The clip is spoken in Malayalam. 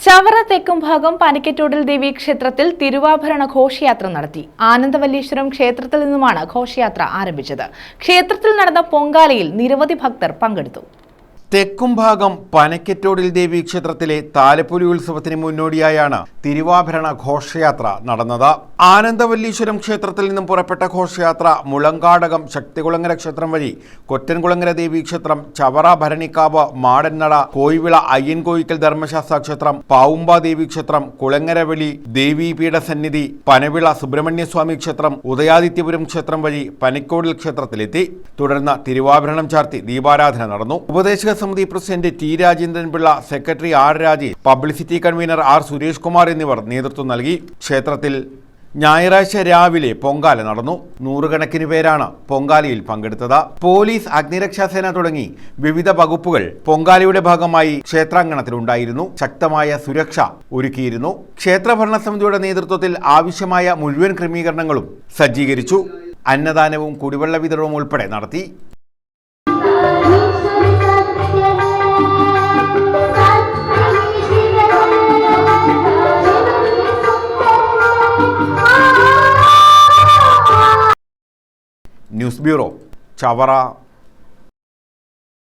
ചവറ തെക്കുംഭാഗം പനിക്കറ്റോടിൽ ദേവി ക്ഷേത്രത്തിൽ തിരുവാഭരണ ഘോഷയാത്ര നടത്തി. ആനന്ദവല്ലീശ്വരം ക്ഷേത്രത്തിൽ നിന്നുമാണ് ഘോഷയാത്ര ആരംഭിച്ചത്. ക്ഷേത്രത്തിൽ നടന്ന പൊങ്കാലയിൽ നിരവധി ഭക്തർ പങ്കെടുത്തു. തെക്കുംഭാഗം പനക്കറ്റോടിൽ ദേവി ക്ഷേത്രത്തിലെ താലപ്പൊലി ഉത്സവത്തിന് മുന്നോടിയായാണ് തിരുവാഭരണ ഘോഷയാത്ര നടന്നത്. ആനന്ദവല്ലീശ്വരം ക്ഷേത്രത്തിൽ നിന്നും പുറപ്പെട്ട ഘോഷയാത്ര മുളങ്കാടകം ശക്തികുളങ്ങര ക്ഷേത്രം വഴി കൊറ്റൻകുളങ്ങര ദേവി ക്ഷേത്രം, ചവറ ഭരണിക്കാവ്, മാടന്നട, കോയിവിള അയ്യൻകോയിക്കൽ ധർമ്മശാസ്ത്ര ക്ഷേത്രം, പാവുമ്പ ദേവി ക്ഷേത്രം, കുളങ്ങരവെളി ദേവീപീഠ സന്നിധി, പനവിള സുബ്രഹ്മണ്യസ്വാമി ക്ഷേത്രം, ഉദയാദിത്യപുരം ക്ഷേത്രം വഴി പനിക്കോടിൽ ക്ഷേത്രത്തിലെത്തി. തുടർന്ന് തിരുവാഭരണം ചാർത്തി ദീപാരാധന നടന്നു. ഉപദേശക സമിതി president T Rajendran Pillai, secretary R Rajesh, publicity convener R Suresh Kumar എന്നിവർ നേതൃത്വം നൽകി. ക്ഷേത്രത്തിൽ ഞായറാഴ്ച രാവിലെ പൊങ്കാല നടന്നു. നൂറുകണക്കിന് പേരാണ് പൊങ്കാലയിൽ പങ്കെടുത്തത്. പോലീസ്, അഗ്നിരക്ഷാസേന തുടങ്ങി വിവിധ വകുപ്പുകൾ പൊങ്കാലയുടെ ഭാഗമായി ക്ഷേത്രാങ്കണത്തിലുണ്ടായിരുന്നു. ശക്തമായ സുരക്ഷ ഒരുക്കിയിരുന്നു. ക്ഷേത്ര ഭരണസമിതിയുടെ നേതൃത്വത്തിൽ ആവശ്യമായ മുഴുവൻ ക്രമീകരണങ്ങളും സജ്ജീകരിച്ചു. അന്നദാനവും കുടിവെള്ള വിതരണവും ഉൾപ്പെടെ നടത്തി. News bureau, Chavara.